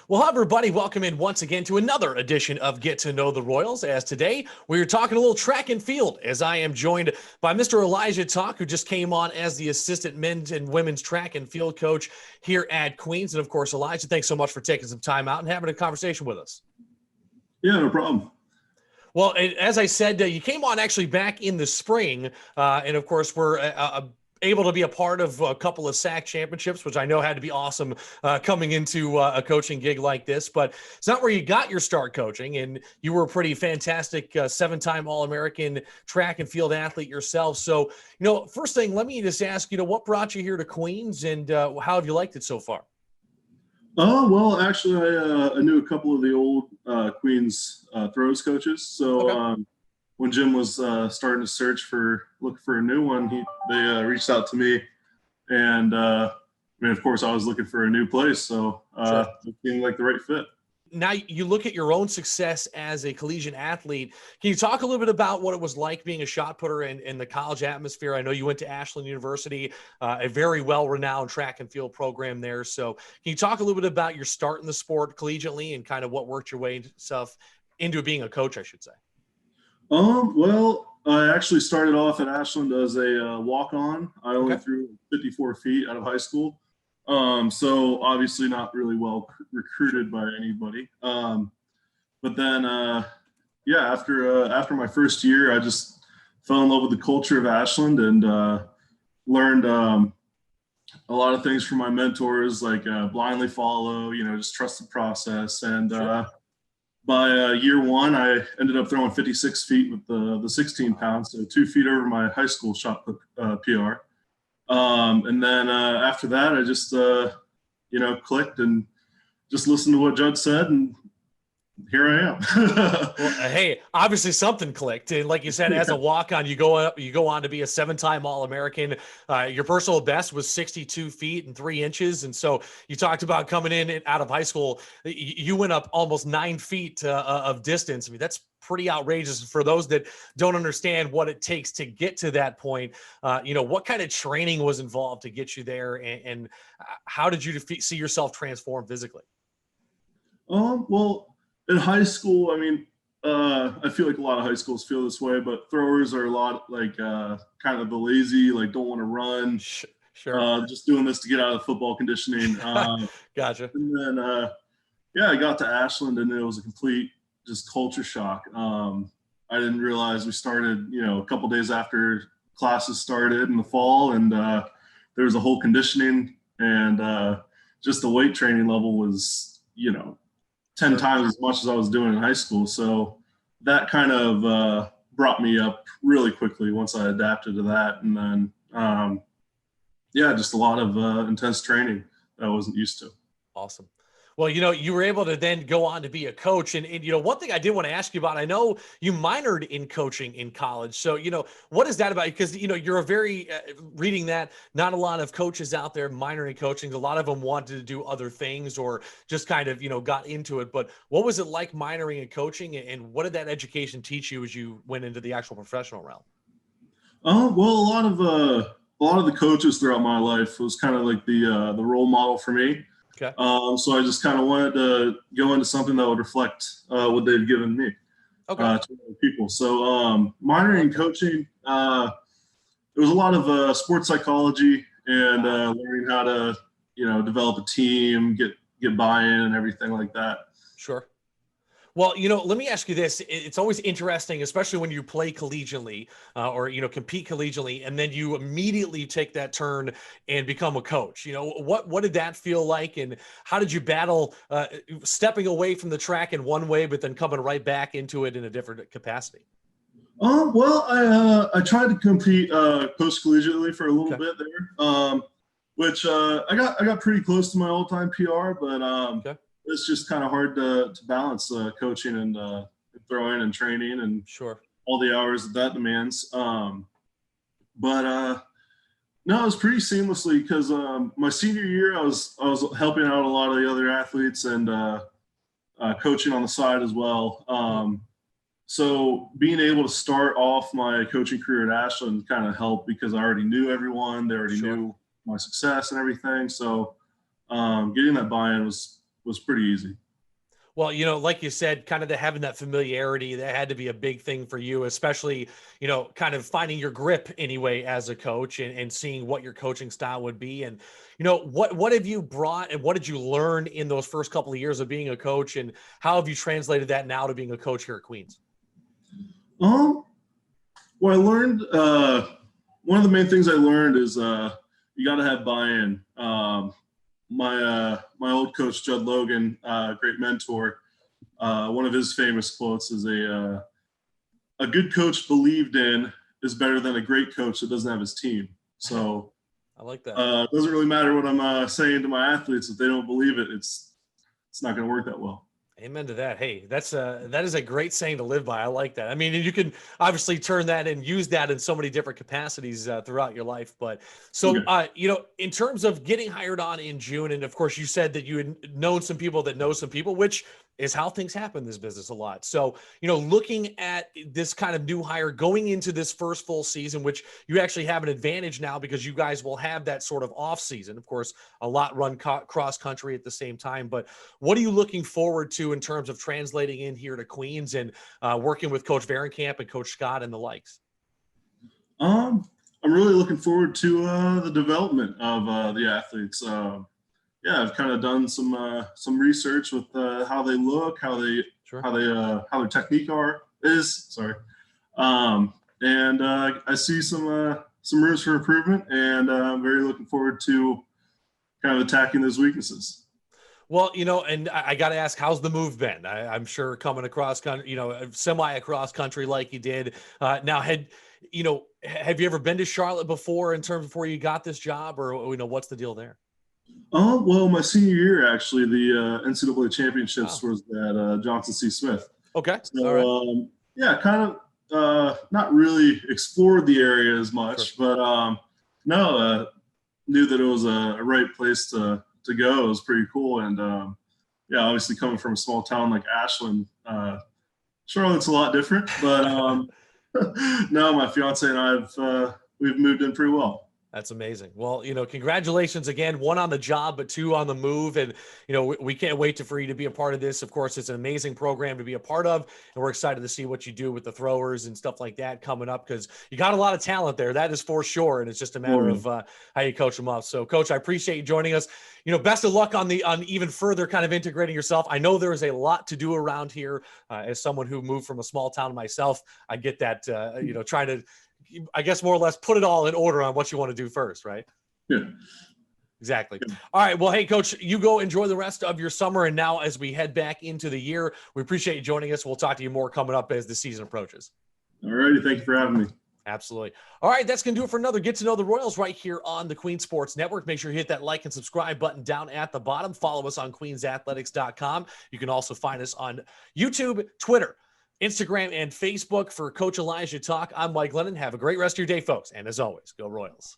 Well, hi, everybody. Welcome in once again to another edition of Get to Know the Royals. As today, we're talking a little track and field, as I am joined by Mr. Elijah Talk, who just came on as the assistant men's and women's track and field coach here at Queens. And of course, Elijah, thanks so much for taking some time out and having a conversation with us. Yeah, no problem. Well, as I said, you came on actually back in the spring. And of course, we're able to be a part of a couple of SAC championships, which I know had to be awesome coming into a coaching gig like this. But it's not where you got your start coaching, and you were a pretty fantastic seven-time All-American track and field athlete yourself. So, first thing, let me just ask, what brought you here to Queens, and how have you liked it so far? Oh, well, actually, I knew a couple of the old Queens throws coaches. So Okay. When Jim was starting to look for a new one, they reached out to me. And of course, I was looking for a new place. So Sure. it seemed like the right fit. Now you look at your own success as a collegiate athlete. Can you talk a little bit about what it was like being a shot putter in the college atmosphere? I know you went to Ashland University, a very well-renowned track and field program there. So can you talk a little bit about your start in the sport collegiately and kind of what worked your way into being a coach, I should say? Well, I actually started off at Ashland as a walk-on. I only Okay. threw 54 feet out of high school. So obviously not really well recruited by anybody. But then, after my first year, I just fell in love with the culture of Ashland and learned a lot of things from my mentors, like blindly follow, just trust the process. And Sure. by year one, I ended up throwing 56 feet with the 16 pounds, so 2 feet over my high school shot put PR. And then after that, I just, clicked and just listened to what Judd said, and here I am. Well, hey, obviously something clicked, and like you said, as a walk-on, you go on to be a seven-time All-American. Your personal best was 62 feet and 3 inches, and so you talked about coming in and out of high school. You went up almost 9 feet of distance. I mean, that's pretty outrageous for those that don't understand what it takes to get to that point. What kind of training was involved to get you there, and how did you see yourself transform physically? Well, in high school, I feel like a lot of high schools feel this way, but throwers are a lot like kind of the lazy, like don't want to run, Sure. just doing this to get out of football conditioning. Gotcha. And then, I got to Ashland and it was a complete just culture shock. I didn't realize we started, a couple days after classes started in the fall, and there was a whole conditioning and just the weight training level was, 10 Sure. times as much as I was doing in high school. So that kind of brought me up really quickly once I adapted to that. And then, just a lot of intense training that I wasn't used to. Awesome. Well, you were able to then go on to be a coach. And one thing I did want to ask you about, I know you minored in coaching in college. So, what is that about? Because, you're a very, reading that, not a lot of coaches out there minoring in coaching. A lot of them wanted to do other things or just kind of, got into it. But what was it like minoring in coaching, and what did that education teach you as you went into the actual professional realm? Well, a lot of the coaches throughout my life was kind of like the role model for me. Okay. So I just kind of wanted to go into something that would reflect what they'd given me Okay. to other people. So minoring in coaching, there was a lot of sports psychology and learning how to, develop a team, get buy-in, and everything like that. Sure. Well, let me ask you this. It's always interesting, especially when you play collegiately or, compete collegially, and then you immediately take that turn and become a coach. What did that feel like? And how did you battle stepping away from the track in one way, but then coming right back into it in a different capacity? Well, I tried to compete post collegiately for a little bit there, which I got pretty close to my all time PR, but Okay. it's just kind of hard to balance coaching and throwing and training and Sure. all the hours that demands. But no, it was pretty seamlessly because my senior year I was helping out a lot of the other athletes and coaching on the side as well. So being able to start off my coaching career at Ashland kind of helped because I already knew everyone. They already Sure. knew my success and everything. So getting that buy-in was was pretty easy. Well, like you said, kind of having that familiarity, that had to be a big thing for you, especially, kind of finding your grip anyway as a coach and seeing what your coaching style would be. And, what have you brought and what did you learn in those first couple of years of being a coach, and how have you translated that now to being a coach here at Queens? Well, I learned, one of the main things I learned is you got to have buy-in. My old coach, Judd Logan, great mentor, one of his famous quotes is a good coach believed in is better than a great coach that doesn't have his team. So I like that. It doesn't really matter what I'm saying to my athletes. If they don't believe it, it's not going to work that well. Amen to that. Hey, that is a great saying to live by. I like that. I mean, you can obviously turn that and use that in so many different capacities throughout your life. But so, Okay. In terms of getting hired on in June, and of course you said that you had known some people that know some people, which is how things happen in this business a lot. So, looking at this kind of new hire going into this first full season, which you actually have an advantage now because you guys will have that sort of off season. Of course, a lot run cross country at the same time. But what are you looking forward to in terms of translating in here to Queens and working with Coach Varenkamp and Coach Scott and the likes? I'm really looking forward to the development of the athletes. Yeah, I've kind of done some research with how they look, how their technique is. Sorry, and I see some rooms for improvement, and I'm very looking forward to kind of attacking those weaknesses. Well, and I got to ask, how's the move been? I'm sure coming across country, semi across country like you did. Now, have you ever been to Charlotte before in terms before you got this job, or what's the deal there? Well, my senior year, actually, the NCAA championships was at Johnson C. Smith. Okay. So, all right. Yeah, kind of not really explored the area as much, Sure. but knew that it was a right place to go. It was pretty cool. And yeah, obviously coming from a small town like Ashland, Charlotte's a lot different, but no, my fiance and we've moved in pretty well. That's amazing. Well, congratulations again, one on the job, but two on the move. And, we can't wait for you to be a part of this. Of course, it's an amazing program to be a part of. And we're excited to see what you do with the throwers and stuff like that coming up, because you got a lot of talent there. That is for sure. And it's just a matter of how you coach them up. So, Coach, I appreciate you joining us. Best of luck on even further kind of integrating yourself. I know there is a lot to do around here. As someone who moved from a small town myself, I get that, trying to, I guess, more or less put it all in order on what you want to do first, right? Yeah. Exactly. All right. Well, hey, Coach, you go enjoy the rest of your summer. And now as we head back into the year, we appreciate you joining us. We'll talk to you more coming up as the season approaches. All righty. Thank you for having me. Absolutely. All right. That's going to do it for another Get to Know the Royals right here on the Queen Sports Network. Make sure you hit that like and subscribe button down at the bottom. Follow us on queensathletics.com. You can also find us on YouTube, Twitter, Instagram, and Facebook. For Coach Elijah Talk, I'm Mike Lennon. Have a great rest of your day, folks. And as always, go Royals.